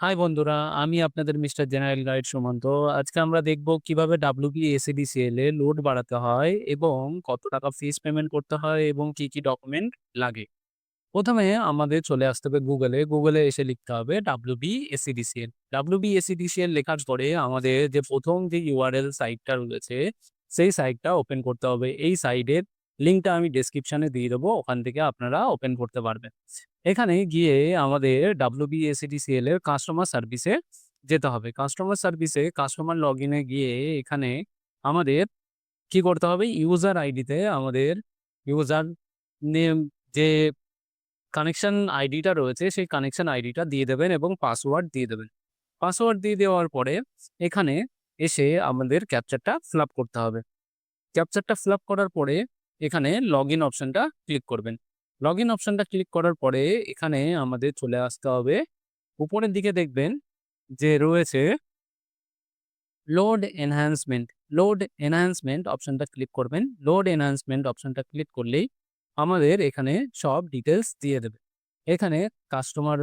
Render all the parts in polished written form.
High বন্ধুরা, আমি আপনাদের মিস্টার জেনারেল গাইড সুমন্ত। আজকে আমরা দেখব কিভাবে WBSEDCL এ লোড বাড়াতে হয় এবং কত টাকা ফিস পেমেন্ট করতে হয় এবং কি, কি ডকুমেন্ট লাগে। প্রথমে আমাদের চলে আসতে হবে গুগলে। গুগলে এসে লিখতে হবে WBSEDCL। WBSEDCL লেখার পরে আমাদের যে ১ম যে URL সাইটটা রয়েছে, সেই সাইটটা ওপেন করতে হবে। এই সাইটের লিঙ্কটা আমি ডেসক্রিপশনে দিয়ে দেবো। ওখান থেকে আপনারা ওপেন করতে পারবেন। এখানে গিয়ে আমাদের WBSEDCL এর কাস্টমার সার্ভিসে যেতে হবে। কাস্টমার সার্ভিসে কাস্টমার লগইনে গিয়ে এখানে আমাদের কি করতে হবে? ইউজার আইডিতে আমাদের ইউজার নেম যে কানেকশন আইডিটা রয়েছে সেই কানেকশন আইডিটা দিয়ে দেবেন এবং পাসওয়ার্ড দিয়ে দেবেন। পাসওয়ার্ড দিয়ে দেওয়ার পরে এখানে এসে আমাদের ক্যাপচারটা ফিল আপ করতে হবে। ক্যাপচারটা ফিল আপ করার পরে এখানে লগইন অপশনটা ক্লিক করবেন। লগইন অপশনটা ক্লিক করার পরে এখানে আমাদের চলে আসতে হবে। উপরের দিকে দেখবেন যে রয়েছে লোড এনহ্যান্সমেন্ট। লোড এনহ্যান্সমেন্ট অপশনটা ক্লিক করবেন। লোড এনহ্যান্সমেন্ট অপশনটা ক্লিক করলেই আমাদের এখানে সব ডিটেইলস দিয়ে দেবে। এখানে কাস্টমার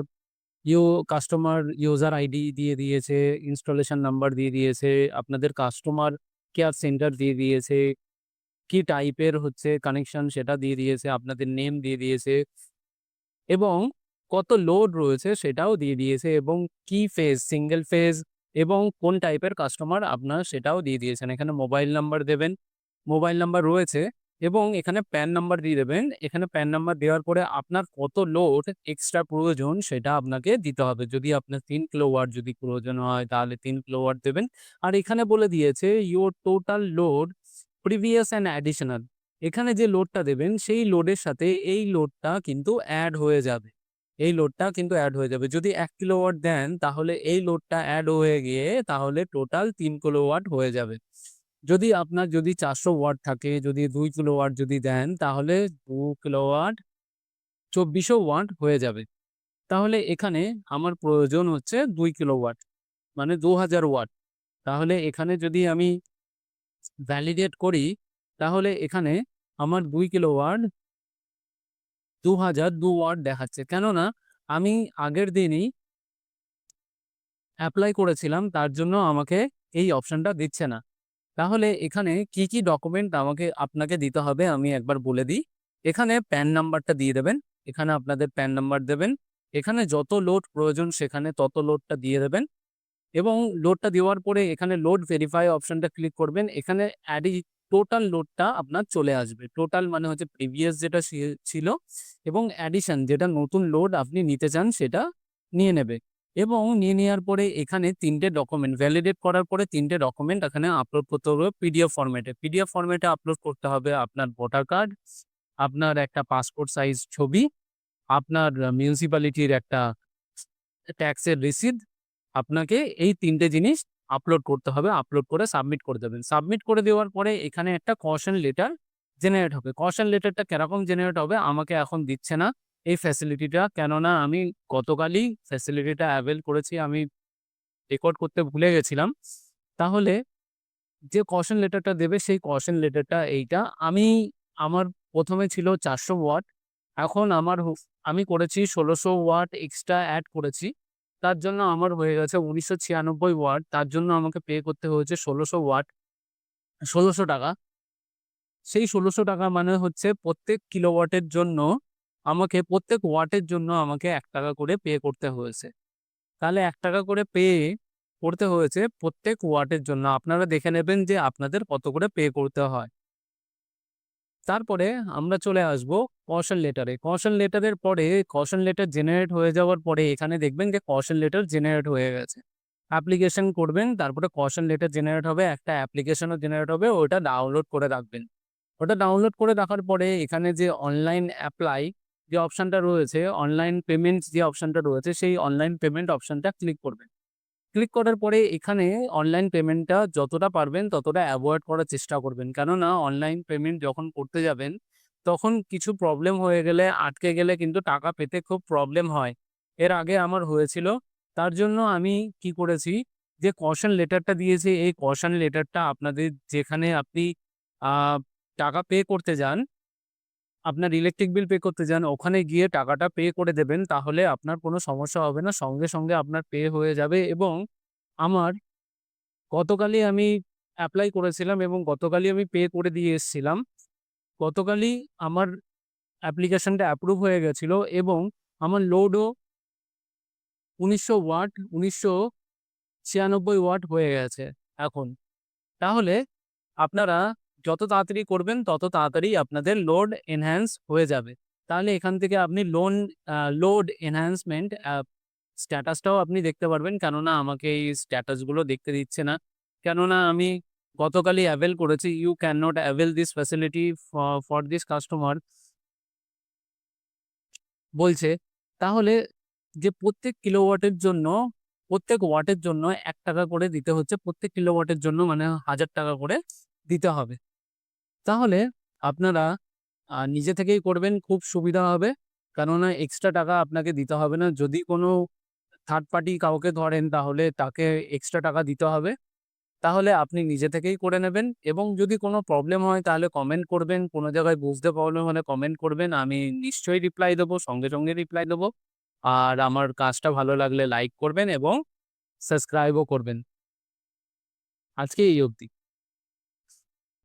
ইউ কাস্টমার ইউজার আইডি দিয়ে দিয়েছে, ইনস্টলেশন নাম্বার দিয়ে দিয়েছে, আপনাদের কাস্টমার কেয়ার সেন্টার দিয়ে দিয়েছে, কি টাইপের হচ্ছে কানেকশন সেটা দিয়ে দিয়েছে, আপনাদের নেম দিয়ে দিয়েছে এবং কত লোড রয়েছে সেটাও দিয়ে দিয়েছে এবং কি ফেজ, সিঙ্গেল ফেজ এবং কোন টাইপের কাস্টমার আপনার সেটাও দিয়ে দিয়েছেন। এখানে মোবাইল নাম্বার দেবেন, মোবাইল নাম্বার রয়েছে এবং এখানে প্যান নাম্বার দিয়ে দেবেন। এখানে প্যান নাম্বার দেওয়ার পরে আপনার কত লোড এক্সট্রা প্রয়োজন সেটা আপনাকে দিতে হবে। যদি আপনার ৩ কিলোওয়াট যদি প্রয়োজন হয় তাহলে ৩ কিলোওয়াট দেবেন। আর এখানে বলে দিয়েছে your total load previous and additional. এখানে যে লোডটা দেবেন সেই লোডের সাথে এই লোডটা কিন্তু এড হয়ে যাবে। এই লোডটা কিন্তু এড হয়ে যাবে। যদি ১ কিলোওয়াট দেন তাহলে এই লোডটা এড হয়ে গিয়ে তাহলে টোটাল ৩ কিলোওয়াট হয়ে যাবে। যদি আপনার যদি ৪০০ ওয়াট থাকে, যদি ২ কিলোওয়াট যদি দেন তাহলে ২ কিলোওয়াট ২৪০০ ওয়াট হয়ে যাবে। তাহলে এখানে আমার প্রয়োজন হচ্ছে ২ কিলোওয়াট মানে ২০০০ ওয়াট। তাহলে এখানে যদি আমি ভ্যালিডেট করি তাহলে এখানে আমার ২ কিলোওয়াট ২০০২ ওয়াট দেখাচ্ছে। কেননা আমি আগের দিনই এপ্লাই করেছিলাম তার জন্য আমাকে এই অপশনটা দিচ্ছে না। তাহলে এখানে কি, কি ডকুমেন্ট আপনাকে দিতে হবে আমি একবার বলে দিই। এখানে প্যান নাম্বারটা দিয়ে দেবেন। এখানে আপনাদের প্যান নাম্বার দেবেন। এখানে যত লোড প্রয়োজন সেখানে তত লোডটা দিয়ে দেবেন। এবং লোডটা দেওয়ার পরে এখানে লোড ভেরিফাই অপশনটা ক্লিক করবেন। এখানে টোটাল লোডটা আপনার চলে আসবে। টোটাল মানে হচ্ছে প্রিভিয়াস যেটা ছিল এবং অ্যাডিশন যেটা নতুন লোড আপনি নিতে চান সেটা নিয়ে নেবে। এবং নিয়ে নেওয়ার পরে এখানে ৩ টে ডকুমেন্ট ভ্যালিডেট করার পরে ৩ টে ডকুমেন্ট এখানে আপলোড করতে হবে পিডিএফ ফরম্যাটে। পিডিএফ ফরম্যাটে আপলোড করতে হবে আপনার ভোটার কার্ড, আপনার একটা পাসপোর্ট সাইজ ছবি, আপনার মিউনিসিপ্যালিটির একটা ট্যাক্সের রিসিট। আপনাকে এই ৩ টে জিনিস আপলোড করতে হবে। আপলোড করে সাবমিট করে দেবেন। সাবমিট করে দেওয়ার পরে এখানে একটা কশন লেটার জেনারেট হবে। কশন লেটারটা কিরকম জেনারেট হবে আমাকে এখন দিচ্ছে না এই ফ্যাসিলিটিটা। কেননা আমি গতকালই ফ্যাসিলিটিটা অ্যাভেল করেছি। আমি রেকর্ড করতে ভুলে গেছিলাম। তাহলে যে কশন লেটারটা দেবে সেই কশন লেটারটা এইটা। আমার ১ম এ ছিল ৪০০ ওয়াট। এখন আমি করেছি ১৬০০ ওয়াট এক্সট্রা এড করেছি। তার জন্য আমার হয়ে গেছে ১৯৯৬ ওয়াট। তার জন্য আমাকে পে করতে হয়েছে ১৬০০ ওয়াট, ৳১৬০০। সেই ৳১৬০০ মানে হচ্ছে প্রত্যেক কিলোওয়াটের জন্য প্রত্যেক ওয়াটের জন্য আমাকে ৳১ করে পে করতে হয়েছে। তাহলে ৳১ করে পে করতে হয়েছে প্রত্যেক ওয়াটের জন্য। আপনারা দেখে নেবেন যে আপনাদের কত করে পে করতে হয়। তারপরে আমরা চলে আসবো কশন লেটারে। কশন লেটারের পরে কশন লেটার জেনারেট হয়ে যাওয়ার পরে এখানে দেখবেন যে কশন লেটার জেনারেট হয়ে গেছে। অ্যাপ্লিকেশন করবেন, তারপরে কশন লেটার জেনারেট হবে, একটা অ্যাপ্লিকেশনও জেনারেট হবে, ওটা ডাউনলোড করে রাখবেন। ওটা ডাউনলোড করে রাখার পরে এখানে যে অনলাইন অ্যাপ্লাই যে অপশনটা রয়েছে, অনলাইন পেমেন্টস যে অপশনটা রয়েছে, সেই অনলাইন পেমেন্ট অপশনটা ক্লিক করবেন। ক্লিক করার পরে এখানে অনলাইন পেমেন্টটা যতটা পারবেন ততটা এভয়েড করার চেষ্টা করবেন। কেননা অনলাইন পেমেন্ট যখন করতে যাবেন, তখন কিছু প্রবলেম হয়ে গেলে, আটকে গেলে কিন্তু টাকা পেতে খুব প্রবলেম হয়। এর আগে আমার হয়েছিল। তার জন্য আমি কি করেছি, যে কশন লেটারটা দিয়েছি, এই কশন লেটারটা আপনাদের যেখানে আপনি আ টাকা পে করতে যান আপনার ইলেকট্রিক বিল পে করতে যান, ওখানে গিয়ে টাকাটা পে করে দেবেন। তাহলে আপনার কোনো সমস্যা হবে না। সঙ্গে, সঙ্গে আপনার পে হয়ে যাবে এবং আমার গতকালই আমি এপ্লাই করেছিলাম এবং গতকালই আমি পে করে দিয়ে এসছিলাম। গতকালই আমার অ্যাপ্লিকেশনটা অ্যাপ্রুভ হয়ে গেছিল এবং আমার লোডও ১৯০০ ওয়াট, ১৯৯৬ ওয়াট হয়ে গেছে এখন। তাহলে আপনারা যত তাড়াতাড়ি করবেন তত তাড়াতাড়ি আপনাদের লোড এনহ্যান্স হয়ে যাবে। তাহলে এখান থেকে আপনি লোড এনহ্যান্সমেন্ট স্ট্যাটাসটাও আপনি দেখতে পারবেন। কেননা আমাকে এই স্ট্যাটাসগুলো দেখতে দিচ্ছে না। কেননা আমি গতকালই অ্যাভেইল করেছি। "You can not avail this facility for this customer" বলছে। তাহলে যে প্রত্যেক কিলোওয়াটের জন্য, প্রত্যেক ওয়াটের জন্য ৳১ করে দিতে হচ্ছে। প্রত্যেক কিলোওয়াটের জন্য মানে ৳১,০০০ করে দিতে হবে। তাহলে আপনারা নিজে থেকেই করবেন, খুব সুবিধা হবে। কেননা এক্সট্রা টাকা আপনাকে দিতে হবে না। যদি কোনো থার্ড পার্টি কাউকে ধরেন তাহলে তাকে এক্সট্রা টাকা দিতে হবে। তাহলে আপনি নিজে থেকেই করে নেবেন এবং যদি কোনো প্রবলেম হয় তাহলে কমেন্ট করবেন। কোনো জায়গায় বুঝতে প্রবলেম হলে কমেন্ট করবেন। আমি নিশ্চয়ই রিপ্লাই দেবো, সঙ্গে, সঙ্গে রিপ্লাই দেবো। আর আমার কাজটা ভালো লাগলে লাইক করবেন এবং সাবস্ক্রাইবও করবেন। আজকে এই অবধি।